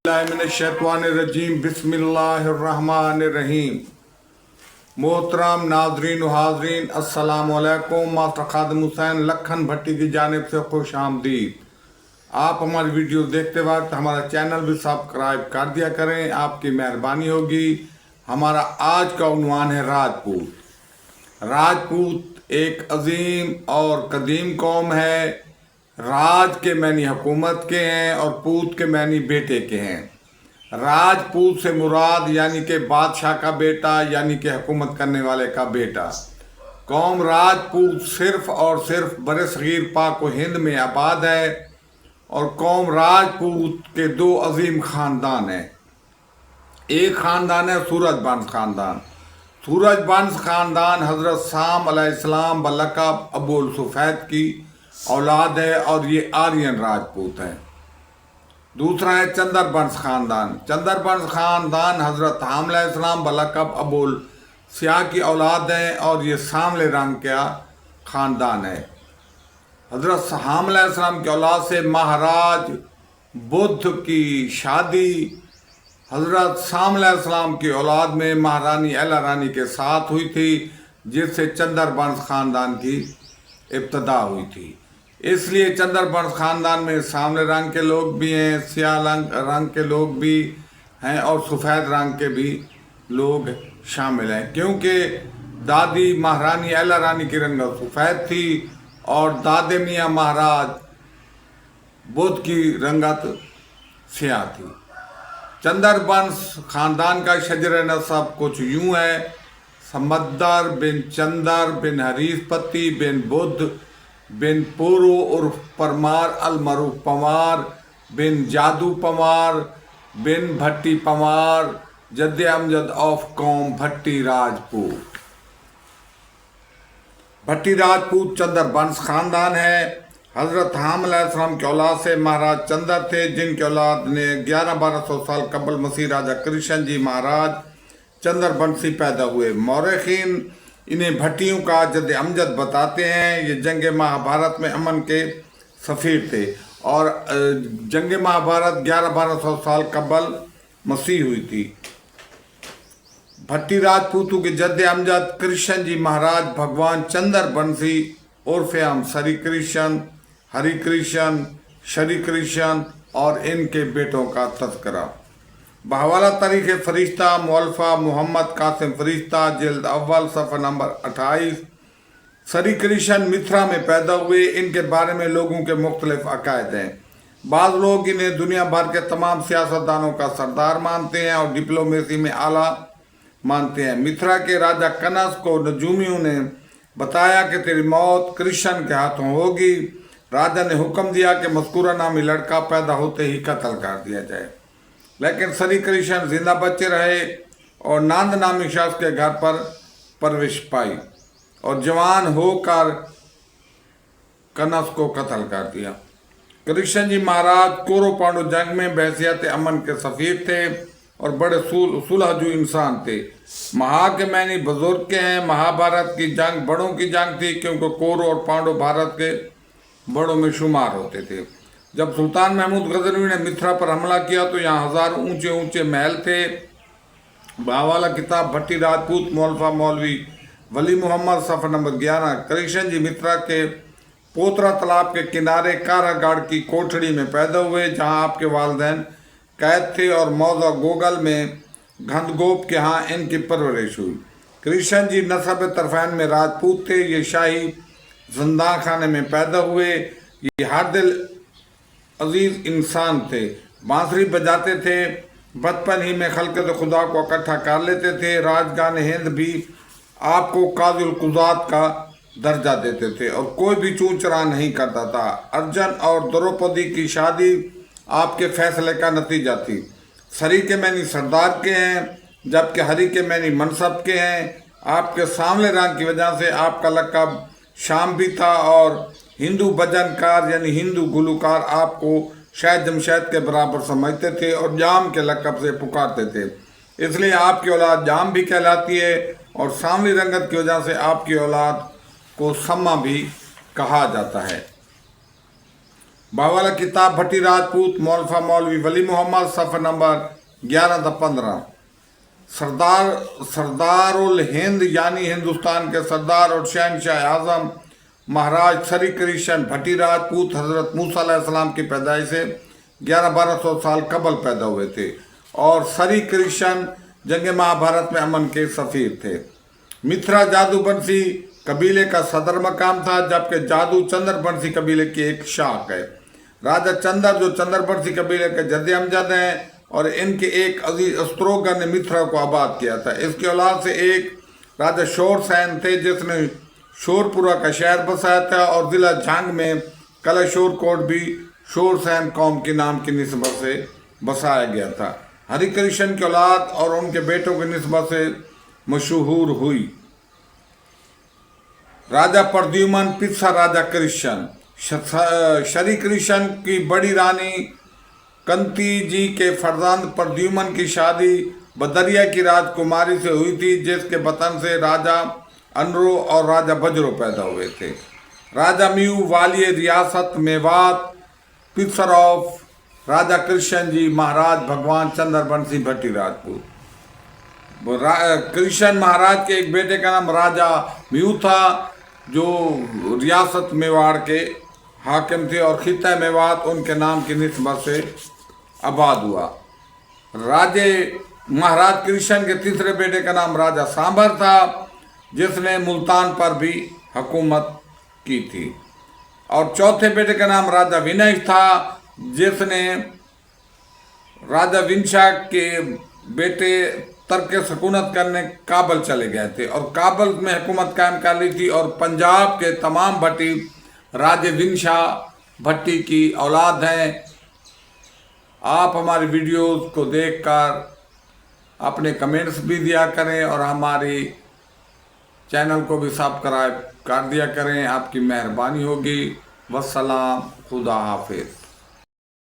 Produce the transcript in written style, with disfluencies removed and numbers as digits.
रजीम बिस्मिल्लाहिर्रहमानिर्रहीम। मोहतरम नाजरीन व हाजरीन अस्सलाम वालेकुम। मास्टर खादिम हुसैन लखन भट्टी की जानिब से खुश आमदीद। आप हमारी वीडियो देखते वक्त हमारा चैनल भी सब्सक्राइब कर दिया करें, आपकी मेहरबानी होगी। हमारा आज का उन्वान है राजपूत। राजपूत एक अजीम और कदीम कौम है। राज के मैनी हुकूमत के हैं और पूत के मैनी बेटे के हैं। राजपूत से मुराद यानी कि बादशाह का बेटा, यानी कि हुकूमत करने वाले का बेटा। कौम राजपूत सिर्फ और सिर्फ बरसगीर पाक व हिंद में आबाद है और कौम राजपूत के दो अजीम ख़ानदान हैं। एक ख़ानदान है सूरजवंश ख़ानदान। सूरजवंश ख़ानदान हज़रत शाम अलैहिस्सलाम बलक़ब अबुल सफ़ैद की औलाद है और ये आर्यन राजपूत है। दूसरा है चंद्रवंश ख़ानदान। चंद्रवंश ख़ानदान हज़रत हाम अलैहिस्सलाम बलक़ब अबुल स्याह की औलाद है और ये सांवले रंग का ख़ानदान है। हज़रत हाम अलैहिस्सलाम की औलाद से महाराज बुद्ध की शादी हज़रत शाम अलैहिस्सलाम की औलाद में महारानी एला रानी के साथ हुई थी, जिससे चंद्रवंश ख़ानदान की इब्तदा हुई थी। इसलिए चंद्रवंश ख़ानदान में सांवले रंग के लोग भी हैं, स्याह रंग के लोग भी हैं और सफ़ेद रंग के भी लोग शामिल हैं, क्योंकि दादी महारानी एला रानी की रंगत सफ़ेद थी और दादे मियाँ महाराज बुद्ध की रंगत स्याह थी। चंद्रवंश ख़ानदान का शजर नसब कुछ यूँ है: समद्दर बिन चंदर बिन हरीसपति बिन बुद्ध बिन पुरु उर्फ परमार अलमरूफ पवार बिन जादू पवार बिन भट्टी पवार जद्दे अमजद ऑफ कौम भट्टी राजपूत। भट्टी राजपूत चंद्रवंश ख़ानदान है। हज़रत हाम अलैहिस्सलाम की औलाद से महाराज चंद्र थे, जिनकी औलाद ने 1100-1200 साल कबल मसीह राजा कृष्ण जी महाराज चंद्रवंशी पैदा हुए। मौरखीन इन्हें भट्टियों का जद अमजद बताते हैं। ये जंग महाभारत में अमन के सफ़ीर थे और जंग महाभारत 1100-1200 साल कबल मसीह हुई थी। भट्टी राजपूतों के जद अमजद कृष्ण जी महाराज भगवान चंद्रवंशी उर्फ आम श्री कृष्ण, हरि कृष्ण, श्री कृष्ण और इनके बेटों का तज़किरा। बहवाला तारीख़ फ़रिश्ता मुअल्लफ़ा मोहम्मद कासिम फ़रिश्ता जिल्द अव्वल सफ़ा नंबर 28। श्री कृष्ण मिथिला में पैदा हुए। इनके बारे में लोगों के मुख्तलिफ अकायद हैं। बाज़ लोग इन्हें दुनिया भर के तमाम सियासतदानों का सरदार मानते हैं और डिप्लोमेसी में आला मानते हैं। मिथिला के राजा कनस को नजूमियों ने बताया कि तेरी मौत कृष्ण के हाथों होगी। राजा ने हुक्म दिया कि मज़कूरा नामी लड़का पैदा होते ही कत्ल कर दिया जाए, लेकिन श्री कृष्ण जिंदा बचे रहे और नंद नामी शख्स के घर पर परवरिश पाई और जवान होकर कनस को कत्ल कर दिया। कृष्ण जी महाराज कौरव पांडु जंग में बहसियत अमन के सफ़ीर थे और बड़े सुलहजू इंसान थे। महा के मैनी बुजुर्ग के हैं। महाभारत की जंग बड़ों की जंग थी, क्योंकि कौरव और पांडु भारत के बड़ों में शुमार होते थे। जब सुल्तान महमूद गजनवी ने मिथिला पर हमला किया तो यहाँ हज़ारों ऊंचे ऊंचे महल थे। बावाला किताब भट्टी राजपूत मुअल्लफ़ा मौलवी वली मोहम्मद सफ़ा नंबर 11। कृष्ण जी मिथिला के पोतरा तालाब के किनारे कारागाड़ की कोठड़ी में पैदा हुए, जहाँ आपके वालिदैन कैद थे और मौजा गोगल में घंधगोप के यहाँ इनकी परवरिश हुई। कृष्ण जी नसब तरफ़ैन में राजपूत थे। ये शाही जिंदा खाने में पैदा हुए। ये हर दिल अजीज इंसान थे। बांसुरी बजाते थे। बचपन ही में खल्क़त खुदा को इकट्ठा कर लेते थे। राजगान हिंद भी आपको काज़ुल कुज़ात का दर्जा देते थे और कोई भी चूं चरा नहीं करता था। अर्जुन और द्रौपदी की शादी आपके फैसले का नतीजा थी। श्री के मैनी सरदार के हैं, जबकि हरि के मैनी मनसब के हैं। आपके सांवले रंग की वजह से आपका लक़ब शाम भी था और हिंदू भजनकार यानी हिंदू गुलूकार आपको शायद जमशेद के बराबर समझते थे और जाम के लक़ब से पुकारते थे। इसलिए आपकी औलाद जाम भी कहलाती है और सांवली रंगत की वजह से आपकी औलाद को सम्मा भी कहा जाता है। बावाला किताब भट्टी राजपूत मौलफा मौलवी वली मोहम्मद सफ़ा नंबर 11-15। सरदारुल हिंद यानी हिंदुस्तान के सरदार और शहनशाह आज़म महाराज सरी कृष्ण भट्टी राजपूत हजरत मूसा अलैहिस्सलाम की पैदाइश से 1100-1200 साल कबल पैदा हुए थे और सरी कृष्ण जंग महाभारत में अमन के सफीर थे। मिथ्रा जादूबंसी कबीले का सदर मकाम था, जबकि जादू चंद्रबंसी कबीले की एक शाख है। राजा चंदर जो चंद्रबंसी कबीले के जद्द अमजद हैं और इनके एक अजीज अस्त्रोगन ने मिथ्रा को आबाद किया था। इसकी औलाद से एक राजा शोरसैन थे जिसने शोरपुरा का शहर बसाया था और जिला झांग में कला शोरकोट भी शोरसैन कौम के नाम की निस्बत से बसाया गया था। हरिकृष्ण की औलाद और उनके बेटों की निस्बत से मशहूर हुई। राजा प्रद्युमन पिता राजा कृष्ण शरी कृष्ण की बड़ी रानी कंती जी के फरजांद प्रद्युमन की शादी बदरिया की राजकुमारी से हुई थी, जिसके बतन से राजा अनरो और राजा बजरो पैदा हुए थे। राजा म्यू वाली रियासत मेवात पिक्सर ऑफ राजा कृष्ण जी महाराज भगवान चंद्रबंसी भट्टी राजपूत। कृष्ण महाराज के एक बेटे का नाम राजा म्यू था जो रियासत मेवाड़ के हाकिम थे और खिता मेवात उनके नाम की निस्बत से आबाद हुआ। राजे महाराज कृष्ण के तीसरे बेटे का नाम राजा सांबर था जिसने मुल्तान पर भी हुकूमत की थी और चौथे बेटे का नाम राजा विनय था जिसने राजा विंशा के बेटे तर्क सकूनत करने काबल चले गए थे और काबल में हुकूमत कायम कर ली थी और पंजाब के तमाम भट्टी राजे विंशा भट्टी की औलाद हैं। आप हमारी वीडियोस को देखकर अपने कमेंट्स भी दिया करें और हमारी चैनल को भी सब्सक्राइब कर दिया करें। आपकी मेहरबानी होगी। वस्सलाम, खुदा हाफिज़।